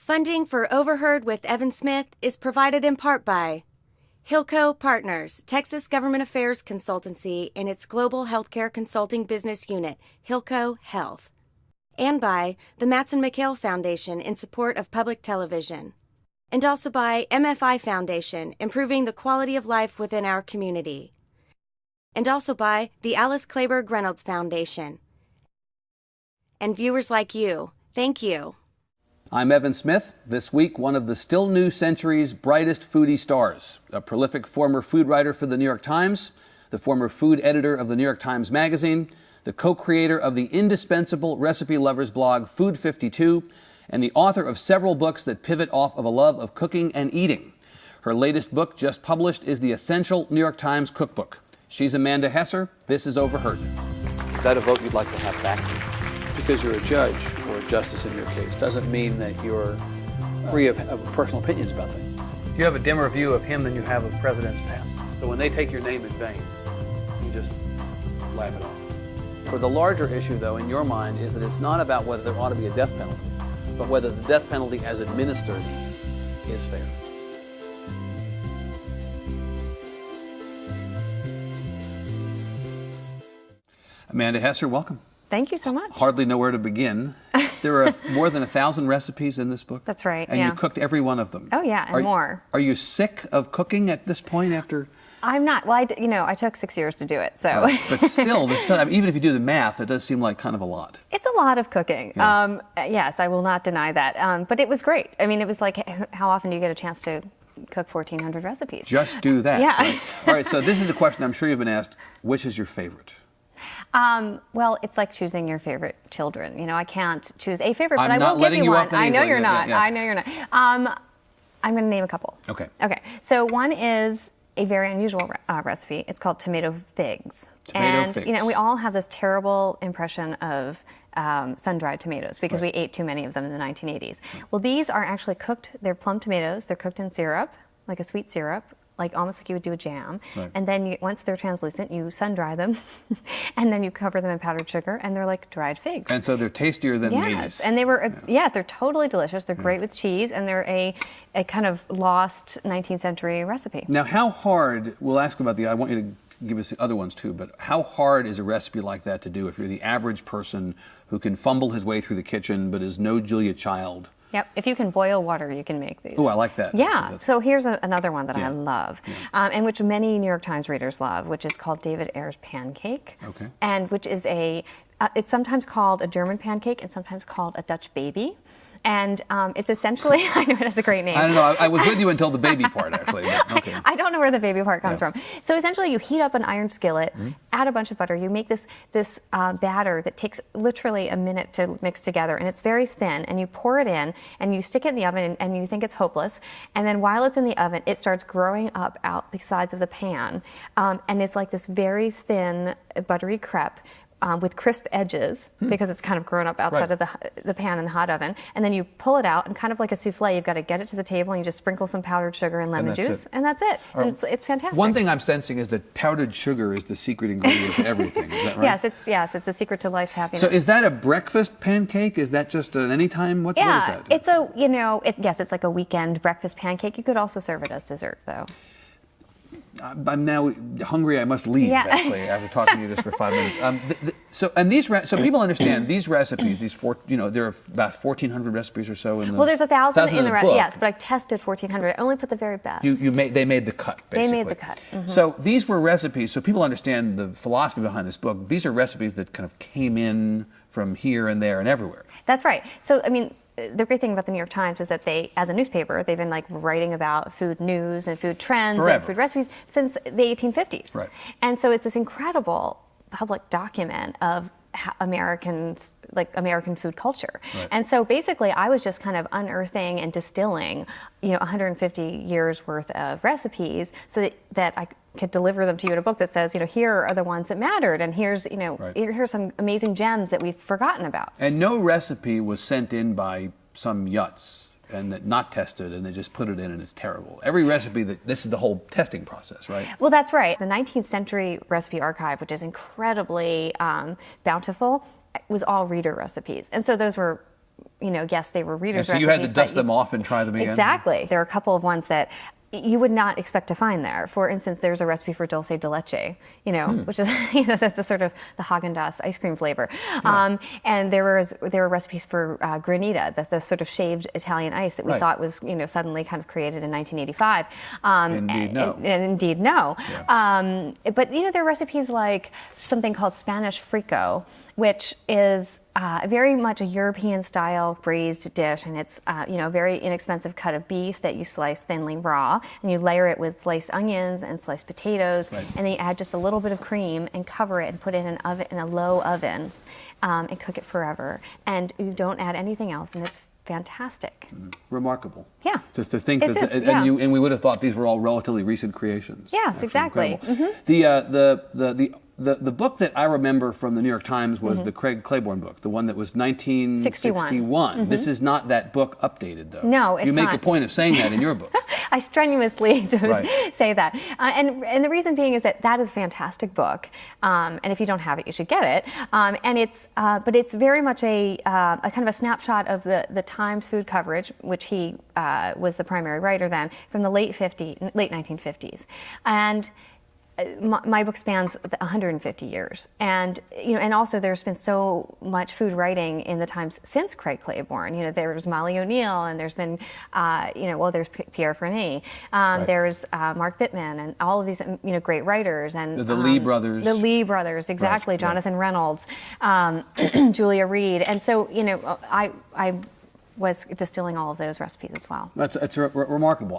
Funding for Overheard with Evan Smith is provided in part by Hilco Partners, Texas Government Affairs Consultancy and its Global Healthcare Consulting Business Unit, Hilco Health, and by the Matson McHale Foundation in support of public television, and also by MFI Foundation, improving the quality of life within our community, and also by the Alice Clayburgh Reynolds Foundation. And viewers like you, thank you. I'm Evan Smith. This week, one of the still new century's brightest foodie stars, a prolific former food writer for the New York Times, the former food editor of the New York Times Magazine, the co-creator of the indispensable recipe lovers blog Food 52, and the author of several books that pivot off of a love of cooking and eating. Her latest book, just published, is the Essential New York Times Cookbook. She's Amanda Hesser. This is Overheard. Is that a vote you'd like to have back? Because you're a judge or a justice in your case doesn't mean that you're free of personal opinions about things. You have a dimmer view of him than you have of presidents past. So when they take your name in vain, you just laugh it off. For the larger issue, though, in your mind, is that it's not about whether there ought to be a death penalty, but whether the death penalty as administered is fair. Amanda Hesser, welcome. Thank you so much. Hardly know where to begin. There are more than 1,000 recipes in this book. That's right. And yeah. you cooked every one of them. Oh yeah, and more. Are you sick of cooking at this point after? I'm not. Well, I took 6 years to do it, so. But still, I mean, even if you do the math, it does seem like kind of a lot. It's a lot of cooking. Yeah. Yes, I will not deny that. But it was great. I mean, it was like, how often do you get a chance to cook 1,400 recipes? Just do that. Yeah. Right. All right. So this is a question I'm sure you've been asked. Which is your favorite? Well, it's like choosing your favorite children. You know, I can't choose a favorite, but I'm I will give you one. I know you're not. Yeah. I know you're not. I'm going to name a couple. Okay. Okay. So one is a very unusual recipe. It's called tomato figs. Figs. You know, we all have this terrible impression of sun-dried tomatoes because we ate too many of them in the 1980s. Well, these are actually cooked. They're plum tomatoes. They're cooked in syrup, like a sweet syrup, like almost like you would do a jam. Right. And then once they're translucent, you sun-dry them, and then you cover them in powdered sugar, and they're like dried figs. And so they're tastier than yes, May's. And they were, they're totally delicious. They're great with cheese, and they're a kind of lost 19th century recipe. Now, how hard, we'll ask about I want you to give us the other ones too, but how hard is a recipe like that to do if you're the average person who can fumble his way through the kitchen but is no Julia Child? Yep, if you can boil water, you can make these. Oh, I like that. Yeah, so here's another one that I love, and which many New York Times readers love, which is called David Ayer's pancake. Okay. And which is it's sometimes called a German pancake and sometimes called a Dutch baby. And it's essentially, I know it has a great name. I don't know, I was with you until the baby part, actually. But, okay. I don't know where the baby part comes from. So essentially, you heat up an iron skillet, add a bunch of butter, you make this batter that takes literally a minute to mix together, and it's very thin, and you pour it in, and you stick it in the oven, and you think it's hopeless, and then while it's in the oven, it starts growing up out the sides of the pan, and it's like this very thin, buttery crepe, with crisp edges because it's kind of grown up outside of the pan in the hot oven. And then you pull it out, and kind of like a souffle, you've got to get it to the table, and you just sprinkle some powdered sugar and lemon juice, and that's it. And it's fantastic. One thing I'm sensing is that powdered sugar is the secret ingredient to everything. Is that right? Yes, it's the secret to life's happiness. So is that a breakfast pancake? Is that just an anytime? What is that? It's it's like a weekend breakfast pancake. You could also serve it as dessert, though. I'm now hungry. I must leave, actually, after talking to you just for 5 minutes. So people understand these recipes. There are about 1,400 recipes or so in the. Well, there's 1,000 in the book. Yes, but I tested 1,400. I only put the very best. They made the cut, basically. They made the cut. Mm-hmm. So these were recipes. So people understand the philosophy behind this book. These are recipes that kind of came in from here and there and everywhere. That's right. So I mean, the great thing about the New York Times is that they, as a newspaper, they've been like writing about food news and food trends and food recipes since the 1850s. Right. And so it's this incredible public document of American food culture. Right. And so basically I was just kind of unearthing and distilling, 150 years worth of recipes so that I could deliver them to you in a book that says, here are the ones that mattered, and here's some amazing gems that we've forgotten about. And no recipe was sent in by some yuts and not tested, and they just put it in and it's terrible. Every recipe, this is the whole testing process, right? Well, that's right. The 19th century recipe archive, which is incredibly bountiful, was all reader recipes. And so those were yes, they were readers' So recipes. you had to dust but them off and try them again? Exactly. There are a couple of ones that you would not expect to find there. For instance, there's a recipe for dulce de leche, which is the sort of the Haagen-Dazs ice cream flavor. Yeah. And there were recipes for granita, the sort of shaved Italian ice that we thought was suddenly kind of created in 1985. Indeed, no. And indeed, no. Yeah. But there are recipes like something called Spanish frico, which is very much a European-style braised dish, and it's a very inexpensive cut of beef that you slice thinly raw, and you layer it with sliced onions and sliced potatoes, and then you add just a little bit of cream and cover it and put it in an oven, in a low oven, and cook it forever. And you don't add anything else, and it's fantastic. Remarkable. Yeah. To think it that, is, yeah. and we would have thought these were all relatively recent creations. Yes, exactly. The book that I remember from the New York Times was the Craig Claiborne book, the one that was 1961. Mm-hmm. This is not that book updated, though. No, it's not. You make a point of saying that in your book. I strenuously say that. And the reason being is that is a fantastic book. And if you don't have it, you should get it. And but it's very much a kind of a snapshot of the Times food coverage, which he was the primary writer then, from the late 1950s. And my book spans 150 years, and and also there's been so much food writing in the Times since Craig Claiborne. There's Molly O'Neill, and there's been there's Pierre Fernet, there's Mark Bittman, and all of these great writers, and the Lee brothers. The Lee brothers, exactly. Jonathan Reynolds, Julia Reed, and so I was distilling all of those recipes as well. That's remarkable.